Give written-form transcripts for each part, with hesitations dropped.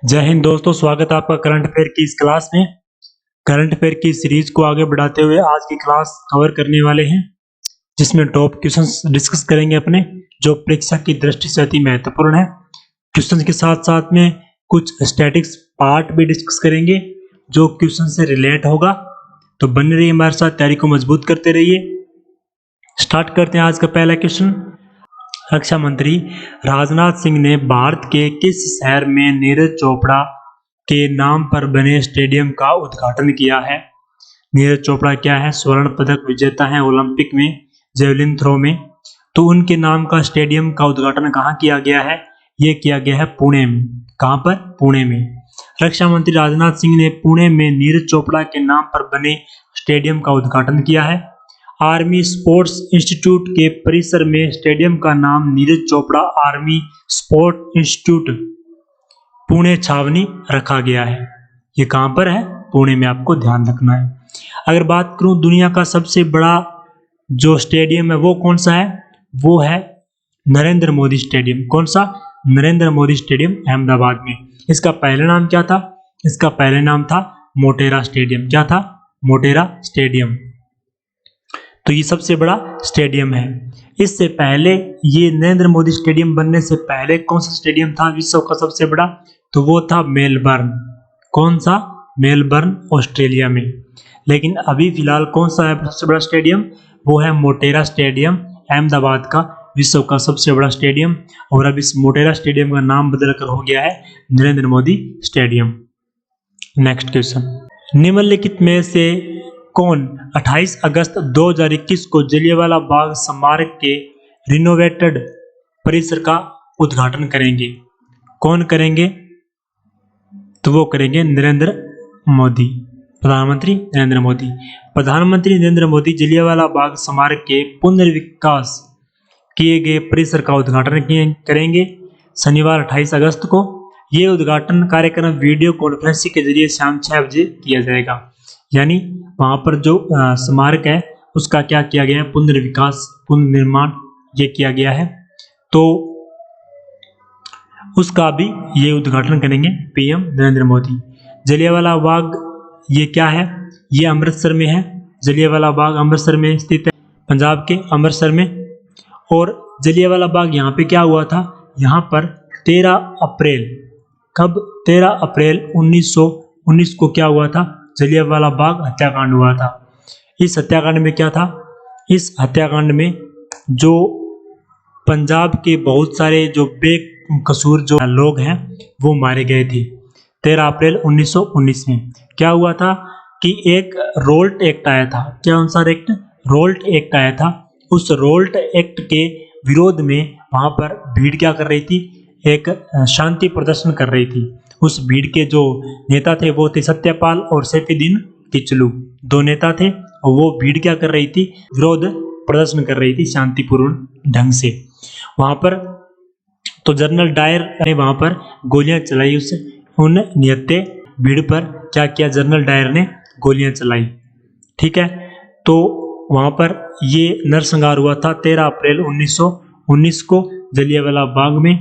जय हिंद दोस्तों, स्वागत है आपका करंट अफेयर की इस क्लास में। करंट अफेयर की सीरीज को आगे बढ़ाते हुए आज की क्लास कवर करने वाले हैं, जिसमें टॉप क्वेश्चंस डिस्कस करेंगे अपने, जो परीक्षा की दृष्टि से अति महत्वपूर्ण है। क्वेश्चंस के साथ साथ में कुछ स्टैटिक्स पार्ट भी डिस्कस करेंगे जो क्वेश्चन से रिलेट होगा। तो बने रहिए हमारे साथ, तैयारी को मजबूत करते रहिए। स्टार्ट करते हैं आज का पहला क्वेश्चन। रक्षा मंत्री राजनाथ सिंह ने भारत के किस शहर में नीरज चोपड़ा के नाम पर बने स्टेडियम का उद्घाटन किया है? नीरज चोपड़ा क्या है? स्वर्ण पदक विजेता हैं ओलंपिक में जेवलिन थ्रो में। तो उनके नाम का स्टेडियम का उद्घाटन कहाँ किया गया है? ये किया गया है पुणे में। कहाँ पर? पुणे में। रक्षा मंत्री राजनाथ सिंह ने पुणे में नीरज चोपड़ा के नाम पर बने स्टेडियम का उद्घाटन किया है। आर्मी स्पोर्ट्स इंस्टीट्यूट के परिसर में स्टेडियम का नाम Neeraj Chopra army sports institute Pune छावनी रखा गया है। ये कहां पर है? पुणे में, आपको ध्यान रखना है। अगर बात करूं दुनिया का सबसे बड़ा जो स्टेडियम है वो कौन सा है? वो है नरेंद्र मोदी स्टेडियम। कौन सा? नरेंद्र मोदी स्टेडियम अहमदाबाद में। इसका पहला नाम क्या था? इसका पहला नाम था मोटेरा स्टेडियम। क्या था? मोटेरा स्टेडियम। तो ये सबसे बड़ा स्टेडियम है। इससे पहले, ये नरेंद्र मोदी स्टेडियम बनने से पहले कौन सा स्टेडियम था विश्व का सबसे बड़ा? तो वो था मेलबर्न। कौन सा? मेलबर्न, ऑस्ट्रेलिया में। लेकिन अभी फिलहाल कौन सा है सबसे बड़ा स्टेडियम? वो है मोटेरा स्टेडियम, अहमदाबाद का विश्व का सबसे बड़ा स्टेडियम। और अब इस मोटेरा स्टेडियम का नाम बदलकर हो गया है Narendra Modi stadium. Next question. निम्नलिखित में से कौन 28 अगस्त 2021 को जलियांवाला बाग स्मारक के रिनोवेटेड परिसर का उद्घाटन करेंगे? कौन करेंगे? तो वो करेंगे नरेंद्र मोदी, प्रधानमंत्री नरेंद्र मोदी। प्रधानमंत्री नरेंद्र मोदी जलियांवाला बाग स्मारक के पुनर्विकास किए गए परिसर का उद्घाटन करेंगे शनिवार 28 अगस्त को। ये उद्घाटन कार्यक्रम वीडियो कॉन्फ्रेंसिंग के जरिए शाम 6 बजे किया जाएगा। यानी वहां पर जो स्मारक है उसका क्या किया गया है? पुनर्विकास, पुनर्निर्माण ये किया गया है। तो उसका भी ये उद्घाटन करेंगे पीएम नरेंद्र मोदी। जलियांवाला बाग ये क्या है? ये अमृतसर में है। जलियांवाला बाग अमृतसर में स्थित है, पंजाब के अमृतसर में। और जलियांवाला बाग यहाँ पे क्या हुआ था? यहाँ पर 13 अप्रैल, कब? 13 अप्रैल 1919 को क्या हुआ था? जलियांवाला बाग हत्याकांड हुआ था। इस हत्याकांड में क्या था? इस हत्याकांड में जो पंजाब के बहुत सारे जो बेकसूर जो लोग हैं वो मारे गए थे। 13 अप्रैल 1919 में क्या हुआ था कि एक रोल्ट एक्ट आया था। क्या अनुसार एक्ट? रोल्ट एक्ट आया था। उस रोल्ट एक्ट के विरोध में वहां पर भीड़ क्या कर रही थी? एक शांति प्रदर्शन कर रही थी। उस भीड़ के जो नेता थे वो थे सत्यपाल और सैफुद्दीन किचलू, दो नेता थे। और वो भीड़ क्या कर रही थी? विरोध प्रदर्शन कर रही थी शांतिपूर्ण ढंग से वहां पर। तो जनरल डायर ने वहां पर गोलियां चलाई उन निहत्थे भीड़ पर। क्या किया? जनरल डायर ने गोलियां चलाई। ठीक है। तो वहां पर ये नरसंहार हुआ था 13 अप्रैल 1919 को जलियांवाला बाग में।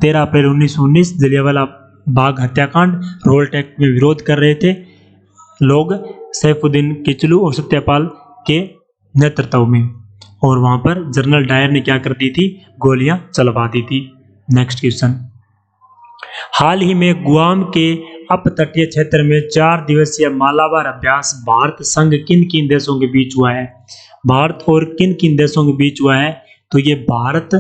13 अप्रैल 1919 जलियांवाला बाग हत्याकांड। रोल्ट एक्ट में विरोध कर रहे थे लोग सैफुद्दीन किचलू और सत्यपाल के नेतृत्व में। और वहां पर जनरल डायर ने क्या कर दी थी? गोलियां चलवा दी थी। Next question. हाल ही में गुआम के अपतटीय क्षेत्र में 4 दिवसीय मालाबार अभ्यास भारत संग किन किन देशों के बीच हुआ है? भारत और किन किन देशों के बीच हुआ है? तो ये भारत,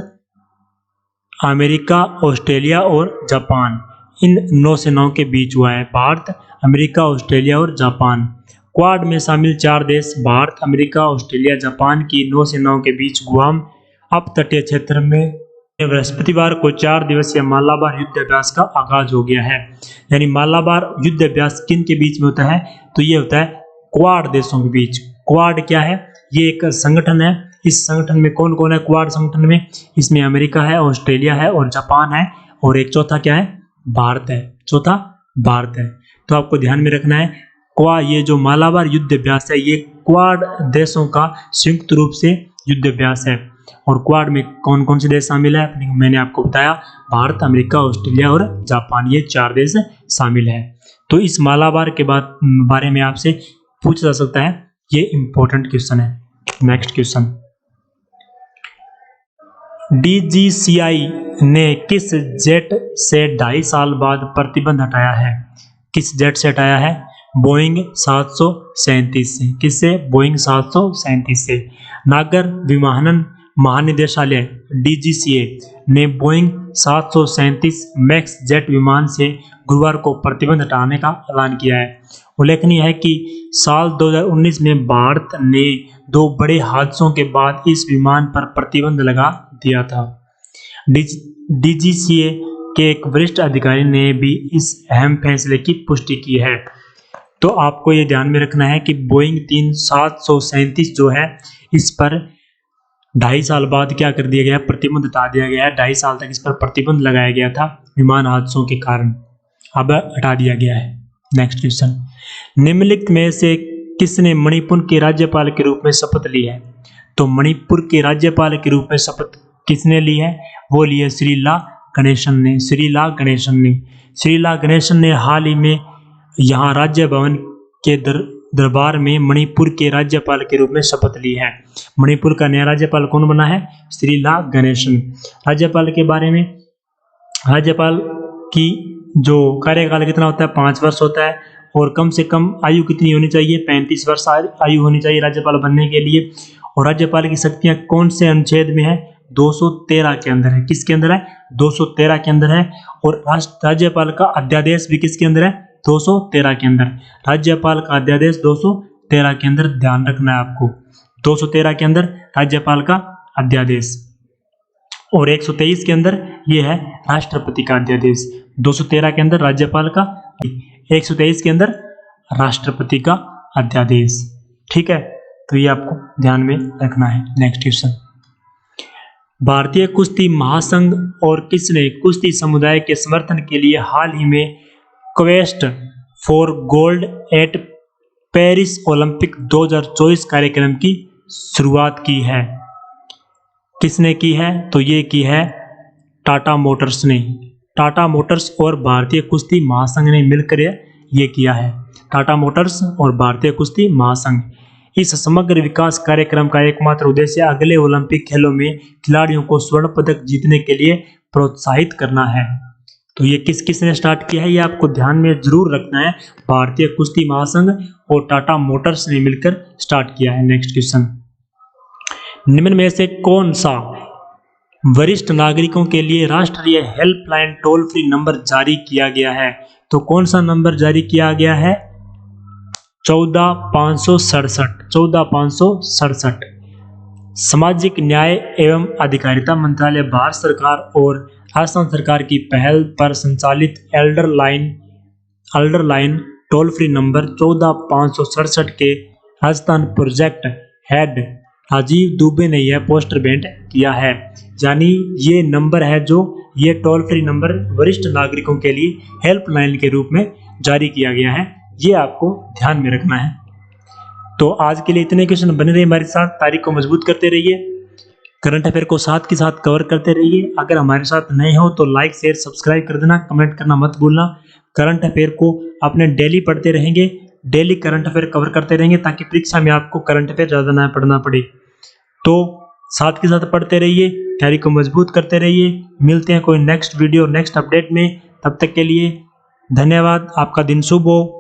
अमेरिका, ऑस्ट्रेलिया और जापान, इन नौसेनाओं के बीच हुआ है। भारत, अमेरिका, ऑस्ट्रेलिया और जापान। क्वाड में शामिल 4 देश भारत, अमेरिका, ऑस्ट्रेलिया, जापान की नौसेनाओं के बीच गुआम अपतटीय क्षेत्र में बृहस्पतिवार को 4 दिवसीय मालाबार युद्ध अभ्यास का आगाज हो गया है। यानी मालाबार युद्ध अभ्यास किन के बीच में होता है? तो ये होता है क्वाड देशों के बीच। क्वाड क्या है? ये एक संगठन है। इस संगठन में कौन कौन है? क्वाड संगठन में इसमें अमेरिका है, ऑस्ट्रेलिया है और जापान है। और एक चौथा क्या है? भारत है। चौथा भारत है। तो आपको ध्यान में रखना है, ये जो मालाबार युद्ध अभ्यास है ये क्वाड देशों का संयुक्त रूप से युद्ध अभ्यास है। और क्वाड में कौन कौन से देश शामिल है? मैंने आपको बताया भारत, अमेरिका, ऑस्ट्रेलिया और जापान, ये 4 देश शामिल है। तो इस मालाबार के बारे में आपसे पूछा जा सकता है, ये इंपॉर्टेंट क्वेश्चन है। नेक्स्ट क्वेश्चन, DGCI ने किस जेट से 2.5 साल बाद प्रतिबंध हटाया है? किस जेट से हटाया है? बोइंग 737 से। किससे? बोइंग 737 से। नागर विमानन महानिदेशालय DGCA ने बोइंग 737 मैक्स जेट विमान से गुरुवार को प्रतिबंध हटाने का ऐलान किया है। उल्लेखनीय है कि साल 2019 में भारत ने 2 बड़े हादसों के बाद इस विमान पर प्रतिबंध लगा दिया था। DGCA के एक वरिष्ठ अधिकारी ने भी इस अहम फैसले की पुष्टि की है। तो आपको ये ध्यान में रखना है कि बोइंग 737 जो है, इस पर 2.5 साल बाद क्या कर दिया गया? प्रतिबंध हटा दिया गया है। 2.5 साल तक इस पर प्रतिबंध लगाया गया था विमान हादसों के कारण, अब हटा दिया गया है। नेक्स्ट क्वेश्चन, निम्नलिखित में से किसने मणिपुर के राज्यपाल के रूप में शपथ ली है? तो मणिपुर के राज्यपाल के रूप में शपथ किसने ली है? वो ली है श्रीला गणेशन ने। श्रीला गणेशन ने हाल ही में यहाँ राज्य भवन के दरबार में मणिपुर के राज्यपाल के रूप में शपथ ली है। मणिपुर का नया राज्यपाल कौन बना है? श्रीला गणेशन। राज्यपाल के बारे में, राज्यपाल की जो कार्यकाल कितना होता है? 5 वर्ष होता है। और कम से कम आयु कितनी होनी चाहिए? 35 वर्ष आयु होनी चाहिए राज्यपाल बनने के लिए। और राज्यपाल की शक्तियां कौन से अनुच्छेद में है? 213 के अंदर है। किसके अंदर है? 213 के अंदर है। और राज्यपाल का अध्यादेश भी किसके अंदर है? 213 के अंदर। राज्यपाल का अध्यादेश 213 के अंदर, ध्यान रखना है आपको। 213 के अंदर राज्यपाल का अध्यादेश, और 123 के अंदर ये है राष्ट्रपति का अध्यादेश। 213 के अंदर राज्यपाल का, 123 के अंदर राष्ट्रपति का अध्यादेश। ठीक है, तो ये आपको ध्यान में रखना है। नेक्स्ट क्वेश्चन, भारतीय कुश्ती महासंघ और किसने कुश्ती समुदाय के समर्थन के लिए हाल ही में quest for gold eight Paris Olympic 2024 कार्यक्रम की शुरुआत की है? किसने की है? तो ये की है टाटा मोटर्स ने। टाटा मोटर्स और भारतीय कुश्ती महासंघ ने मिलकर ये किया है। टाटा मोटर्स और भारतीय कुश्ती महासंघ। इस समग्र विकास कार्यक्रम का एकमात्र उद्देश्य अगले ओलंपिक खेलों में खिलाड़ियों को स्वर्ण पदक जीतने के लिए प्रोत्साहित करना है। तो ये किसने स्टार्ट किया है, ये आपको ध्यान में जरूर रखना है। भारतीय कुश्ती महासंघ और टाटा मोटर्स ने मिलकर स्टार्ट किया है। नेक्स्ट क्वेश्चन, निम्न में से कौन सा वरिष्ठ नागरिकों के लिए राष्ट्रीय हेल्पलाइन टोल फ्री नंबर जारी किया गया है? तो कौन सा नंबर जारी किया गया है? 14567। सामाजिक न्याय एवं अधिकारिता मंत्रालय, भारत सरकार और राजस्थान सरकार की पहल पर संचालित Elder line toll free number 14567 के राजस्थान प्रोजेक्ट हेड राजीव दुबे ने यह पोस्टर भेंट किया है। यानी ये नंबर है जो ये टोल फ्री नंबर वरिष्ठ नागरिकों के लिए हेल्पलाइन के रूप में जारी किया गया है। ये आपको ध्यान में रखना है। तो आज के लिए इतने क्वेश्चन बने रहिए हमारे साथ, तारीख को मजबूत करते रहिए, करंट अफेयर को साथ के साथ कवर करते रहिए। अगर हमारे साथ नए हो तो लाइक शेयर सब्सक्राइब कर देना, कमेंट करना मत भूलना। करंट अफेयर को अपने डेली पढ़ते रहेंगे, डेली करंट अफेयर कवर करते रहेंगे ताकि परीक्षा में आपको करंट अफेयर ज़्यादा ना पढ़ना पड़े। तो साथ के साथ पढ़ते रहिए, तैयारी को मजबूत करते रहिए। मिलते हैं कोई नेक्स्ट वीडियो नेक्स्ट अपडेट में, तब तक के लिए धन्यवाद। आपका दिन शुभ हो।